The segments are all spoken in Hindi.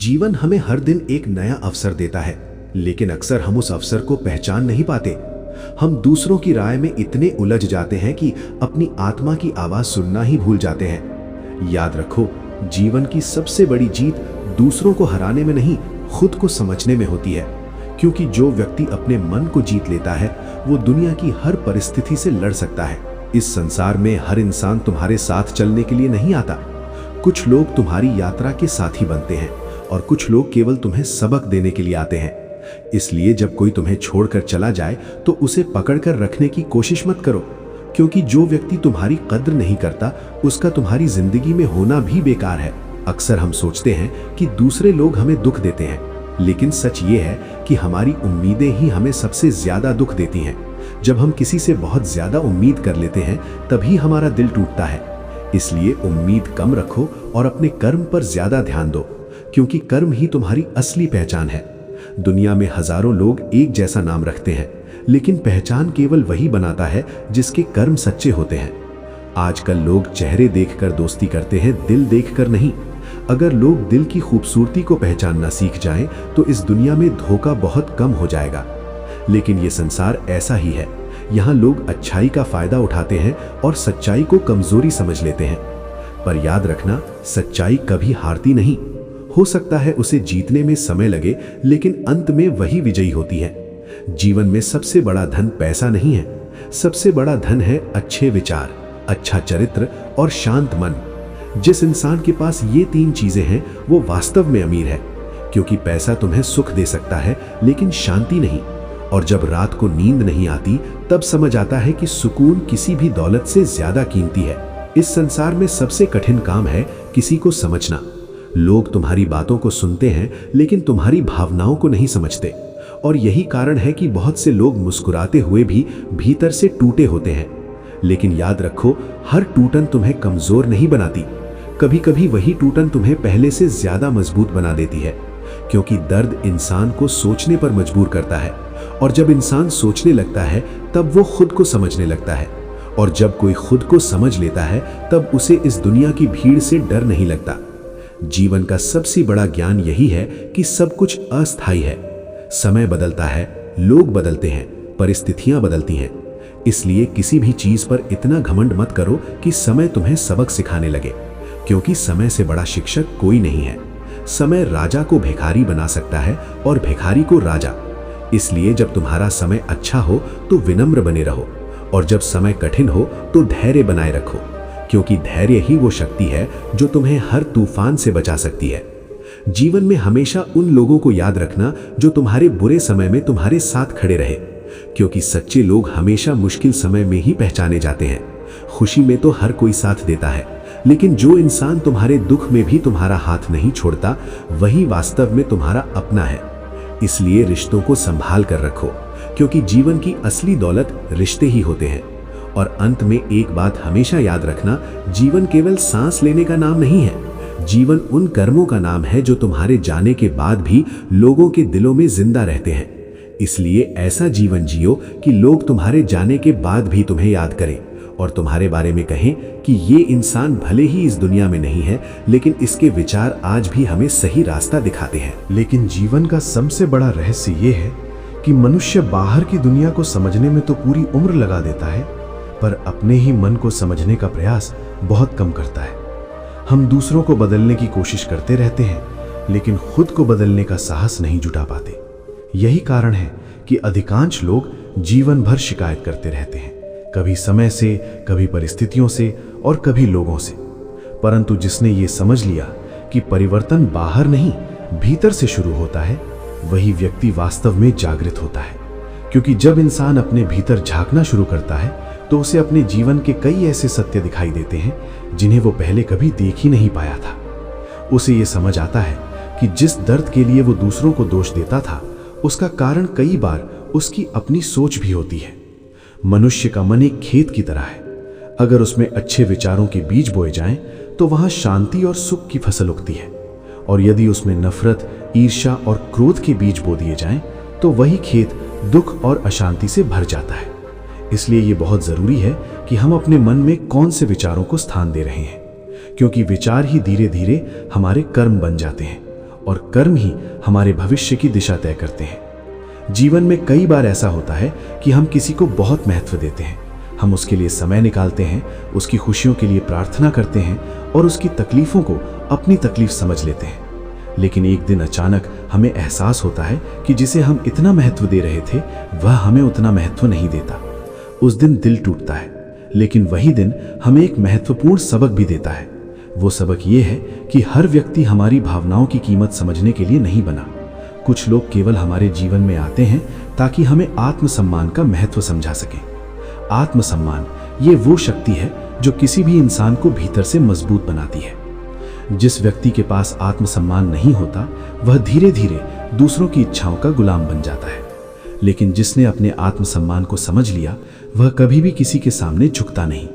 जीवन हमें हर दिन एक नया अवसर देता है, लेकिन अक्सर हम उस अवसर को पहचान नहीं पाते। हम दूसरों की राय में इतने उलझ जाते हैं कि अपनी आत्मा की आवाज सुनना ही भूल जाते हैं। याद रखो, जीवन की सबसे बड़ी जीत दूसरों को हराने में नहीं, खुद को समझने में होती है। क्योंकि जो व्यक्ति अपने मन को जीत लेता है, वो दुनिया की हर परिस्थिति से लड़ सकता है। इस संसार में हर इंसान तुम्हारे साथ चलने के लिए नहीं आता। कुछ लोग तुम्हारी यात्रा के साथी बनते हैं और कुछ लोग केवल तुम्हें सबक देने के लिए आते हैं। इसलिए जब कोई तुम्हें छोड़कर चला जाए तो उसे पकड़कर रखने की कोशिश मत करो, क्योंकि जो व्यक्ति तुम्हारी कद्र नहीं करता, उसका तुम्हारी जिंदगी में होना भी बेकार है। अक्सर हम सोचते हैं कि दूसरे लोग हमें दुख देते हैं, लेकिन सच ये है कि हमारी उम्मीदें ही हमें सबसे ज्यादा दुख देती हैं। जब हम किसी से बहुत ज्यादा उम्मीद कर लेते हैं, तभी हमारा दिल टूटता है। इसलिए उम्मीद कम रखो और अपने कर्म पर ज्यादा ध्यान दो, क्योंकि कर्म ही तुम्हारी असली पहचान है। दुनिया में हजारों लोग एक जैसा नाम रखते हैं, लेकिन पहचान केवल वही बनाता है जिसके कर्म सच्चे होते हैं। आजकल लोग चेहरे देखकर दोस्ती करते हैं, दिल देखकर नहीं। अगर लोग दिल की खूबसूरती को पहचानना सीख जाएं, तो इस दुनिया में धोखा बहुत कम हो जाएगा। लेकिन ये संसार ऐसा ही है। यहाँ लोग अच्छाई का फायदा उठाते हैं और सच्चाई को कमजोरी समझ लेते हैं। पर याद रखना, सच्चाई कभी हारती नहीं। हो सकता है उसे जीतने में समय लगे, लेकिन अंत में वही विजयी होती है। जीवन में सबसे बड़ा धन पैसा नहीं है, सबसे बड़ा धन है अच्छे विचार, अच्छा चरित्र और शांत मन। जिस इंसान के पास ये तीन चीजें हैं, वो वास्तव में अमीर है, क्योंकि पैसा तुम्हें सुख दे सकता है, लेकिन शांति नहीं। और जब रात को नींद नहीं आती, तब समझ आता है कि सुकून किसी भी दौलत से ज्यादा कीमती है। इस संसार में सबसे कठिन काम है किसी को समझना। लोग तुम्हारी बातों को सुनते हैं, लेकिन तुम्हारी भावनाओं को नहीं समझते। और यही कारण है कि बहुत से लोग मुस्कुराते हुए भी भीतर से टूटे होते हैं। लेकिन याद रखो, हर टूटन तुम्हें कमजोर नहीं बनाती। कभी कभी वही टूटन तुम्हें पहले से ज्यादा मजबूत बना देती है, क्योंकि दर्द इंसान को सोचने पर मजबूर करता है। और जब इंसान सोचने लगता है, तब वो खुद को समझने लगता है। और जब कोई खुद को समझ लेता है, तब उसे इस दुनिया की भीड़ से डर नहीं लगता। जीवन का सबसे बड़ा ज्ञान यही है कि सब कुछ अस्थायी है। समय बदलता है, लोग बदलते हैं, परिस्थितियां बदलती हैं। इसलिए किसी भी चीज पर इतना घमंड मत करो कि समय तुम्हें सबक सिखाने लगे, क्योंकि समय से बड़ा शिक्षक कोई नहीं है। समय राजा को भिखारी बना सकता है और भिखारी को राजा। इसलिए जब तुम्हारा समय अच्छा हो तो विनम्र बने रहो, और जब समय कठिन हो तो धैर्य बनाए रखो, क्योंकि धैर्य ही वो शक्ति है जो तुम्हें हर तूफान से बचा सकती है। जीवन में हमेशा उन लोगों को याद रखना जो तुम्हारे बुरे समय में तुम्हारे साथ खड़े रहे, क्योंकि सच्चे लोग हमेशा मुश्किल समय में ही पहचाने जाते हैं। खुशी में तो हर कोई साथ देता है, लेकिन जो इंसान तुम्हारे दुख में भी तुम्हारा हाथ नहीं छोड़ता, वही वास्तव में तुम्हारा अपना है। इसलिए रिश्तों को संभाल कर रखो, क्योंकि जीवन की असली दौलत रिश्ते ही होते हैं। और अंत में एक बात हमेशा याद रखना, जीवन केवल सांस लेने का नाम नहीं है। जीवन उन कर्मों का नाम है जो तुम्हारे जाने के बाद भी लोगों के दिलों में जिंदा रहते हैं। इसलिए ऐसा जीवन जियो कि लोग तुम्हारे जाने के बाद भी तुम्हें याद करें और तुम्हारे बारे में कहें कि ये इंसान भले ही इस दुनिया में नहीं है, लेकिन इसके विचार आज भी हमें सही रास्ता दिखाते हैं। लेकिन जीवन का सबसे बड़ा रहस्य ये है कि मनुष्य बाहर की दुनिया को समझने में तो पूरी उम्र लगा देता है, पर अपने ही मन को समझने का प्रयास बहुत कम करता है। हम दूसरों को बदलने की कोशिश करते रहते हैं, लेकिन खुद को बदलने का साहस नहीं जुटा पाते। यही कारण है कि अधिकांश लोग जीवन भर शिकायत करते रहते हैं, कभी समय से, कभी परिस्थितियों से और कभी लोगों से। परंतु जिसने ये समझ लिया कि परिवर्तन बाहर नहीं, भीतर से शुरू होता है, वही व्यक्ति वास्तव में जागृत होता है। क्योंकि जब इंसान अपने भीतर झांकना शुरू करता है, तो उसे अपने जीवन के कई ऐसे सत्य दिखाई देते हैं जिन्हें वो पहले कभी देख ही नहीं पाया था। उसे ये समझ आता है कि जिस दर्द के लिए वो दूसरों को दोष देता था, उसका कारण कई बार उसकी अपनी सोच भी होती है। मनुष्य का मन एक खेत की तरह है। अगर उसमें अच्छे विचारों के बीज बोए जाएं, तो वहां शांति और सुख की फसल उगती है। और यदि उसमें नफरत, ईर्ष्या और क्रोध के बीज बो दिए जाएं, तो वही खेत दुख और अशांति से भर जाता है। इसलिए ये बहुत जरूरी है कि हम अपने मन में कौन से विचारों को स्थान दे रहे हैं, क्योंकि विचार ही धीरे धीरे हमारे कर्म बन जाते हैं और कर्म ही हमारे भविष्य की दिशा तय करते हैं। जीवन में कई बार ऐसा होता है कि हम किसी को बहुत महत्व देते हैं, हम उसके लिए समय निकालते हैं, उसकी खुशियों के लिए प्रार्थना करते हैं और उसकी तकलीफों को अपनी तकलीफ समझ लेते हैं। लेकिन एक दिन अचानक हमें एहसास होता है कि जिसे हम इतना महत्व दे रहे थे वह हमें उतना महत्व नहीं देता। उस दिन दिल टूटता है, लेकिन वही दिन हमें एक महत्वपूर्ण सबक भी देता है। वो सबक ये है कि हर व्यक्ति हमारी भावनाओं की कीमत समझने के लिए नहीं बना। कुछ लोग केवल हमारे जीवन में आते हैं ताकि हमें आत्मसम्मान का महत्व समझा सकें। आत्मसम्मान ये वो शक्ति है जो किसी भी इंसान को भीतर से मजबूत बनाती है। जिस व्यक्ति के पास आत्मसम्मान नहीं होता वह धीरे धीरे दूसरों की इच्छाओं का गुलाम बन जाता है। लेकिन जिसने अपने आत्मसम्मान को समझ लिया वह कभी भी किसी के सामने झुकता नहीं।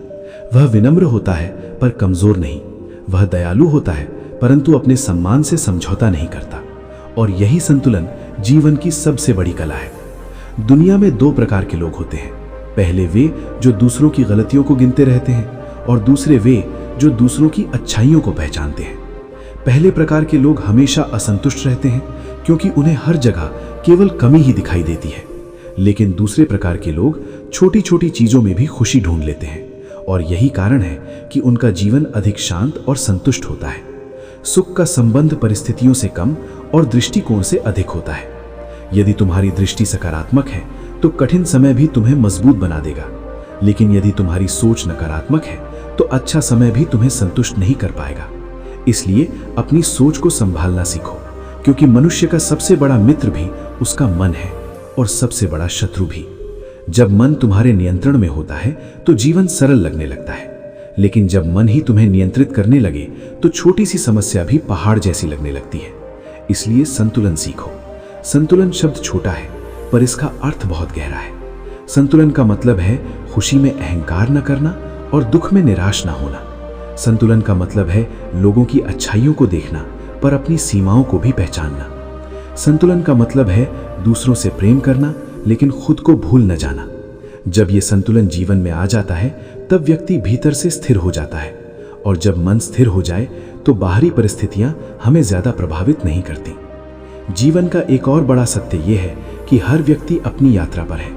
वह विनम्र होता है पर कमजोर नहीं। वह दयालु होता है परंतु अपने सम्मान से समझौता नहीं करता। और यही संतुलन जीवन की सबसे बड़ी कला है। दुनिया में दो प्रकार के लोग होते हैं। पहले वे जो दूसरों की गलतियों को गिनते रहते हैं और दूसरे वे जो दूसरों की अच्छाइयों को पहचानते हैं। पहले प्रकार के लोग हमेशा असंतुष्ट रहते हैं क्योंकि उन्हें हर जगह केवल कमी ही दिखाई देती है। लेकिन दूसरे प्रकार के लोग छोटी छोटी चीजों में भी खुशी ढूंढ लेते हैं और यही कारण है कि उनका जीवन अधिक शांत और संतुष्ट होता है। सुख का संबंध परिस्थितियों से कम और दृष्टिकोण से अधिक होता है। यदि तुम्हारी दृष्टि सकारात्मक है तो कठिन समय भी तुम्हें मजबूत बना देगा, लेकिन यदि तुम्हारी सोच नकारात्मक है तो अच्छा समय भी तुम्हें संतुष्ट नहीं कर पाएगा। इसलिए अपनी सोच को संभालना सीखो, क्योंकि मनुष्य का सबसे बड़ा मित्र भी उसका मन है और सबसे बड़ा शत्रु भी। जब मन तुम्हारे नियंत्रण में होता है तो जीवन सरल लगने लगता है, लेकिन जब मन ही तुम्हें नियंत्रित करने लगे तो छोटी सी समस्या भी पहाड़ जैसी लगने लगती है। इसलिए संतुलन सीखो। संतुलन शब्द छोटा है पर इसका अर्थ बहुत गहरा है। संतुलन का मतलब है खुशी में अहंकार न करना और दुख में निराश न होना। संतुलन का मतलब है लोगों की अच्छाइयों को देखना पर अपनी सीमाओं को भी पहचानना। संतुलन का मतलब है दूसरों से प्रेम करना लेकिन खुद को भूल न जाना। जब ये संतुलन जीवन में आ जाता है तब व्यक्ति भीतर से स्थिर हो जाता है, और जब मन स्थिर हो जाए तो बाहरी परिस्थितियां हमें ज्यादा प्रभावित नहीं करती। जीवन का एक और बड़ा सत्य यह है कि हर व्यक्ति अपनी यात्रा पर है।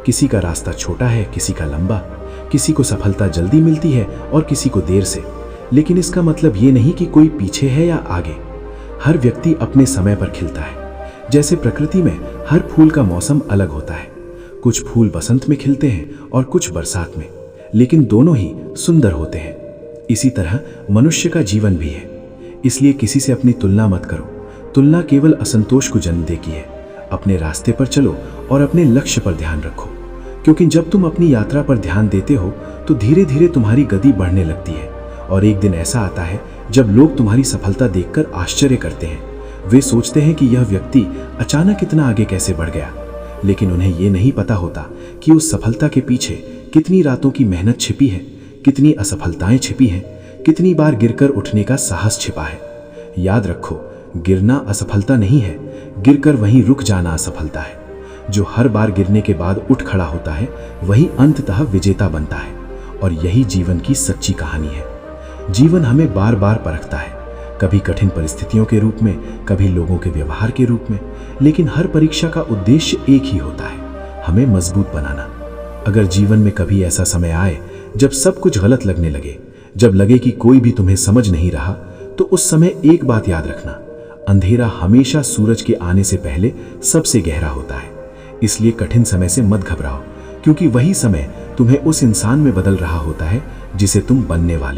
किसी का रास्ता छोटा है, किसी का लंबा, किसी को सफलता जल्दी मिलती है और किसी को देर से। लेकिन इसका मतलब ये नहीं कि कोई पीछे है या आगे। हर व्यक्ति अपने समय पर खिलता है। जैसे प्रकृति में हर फूल का मौसम अलग होता है। कुछ फूल बसंत में खिलते हैं और कुछ बरसात में, लेकिन दोनों ही सुंदर होते हैं। इसी तरह मनुष्य का जीवन भी है। इसलिए किसी से अपनी तुलना मत करो। तुलना केवल असंतोष को जन्म देती है। अपने रास्ते पर चलो और अपने लक्ष्य पर ध्यान रखो, क्योंकि जब तुम अपनी यात्रा पर ध्यान देते हो तो धीरे धीरे तुम्हारी गति बढ़ने लगती है। और एक दिन ऐसा आता है जब लोग तुम्हारी सफलता देखकर आश्चर्य करते हैं। वे सोचते हैं कि यह व्यक्ति अचानक इतना आगे कैसे बढ़ गया, लेकिन उन्हें यह नहीं पता होता कि उस सफलता के पीछे कितनी रातों की मेहनत छिपी है, कितनी असफलताएं छिपी हैं, कितनी बार गिरकर उठने का साहस छिपा है। याद रखो, गिरना असफलता नहीं है, गिरकर वहीं रुक जाना असफलता है। जो हर बार गिरने के बाद उठ खड़ा होता है वही अंततः विजेता बनता है। और यही जीवन की सच्ची कहानी है। जीवन हमें बार बार परखता है, कभी कठिन परिस्थितियों के रूप में, कभी लोगों के व्यवहार के रूप में, लेकिन हर परीक्षा का उद्देश्य एक ही होता है, हमें मजबूत बनाना। अगर जीवन में कभी ऐसा समय आए जब सब कुछ गलत लगने लगे, जब लगे कि कोई भी तुम्हें समझ नहीं रहा, तो उस समय एक बात याद रखना, अंधेरा हमेशा सूरज के आने से पहले सबसे गहरा होता है। इसलिए कठिन समय से मत घबराओ, क्योंकि वही समय तुम्हें उस इंसान में बदल रहा होता है जिसे तुम बनने वाले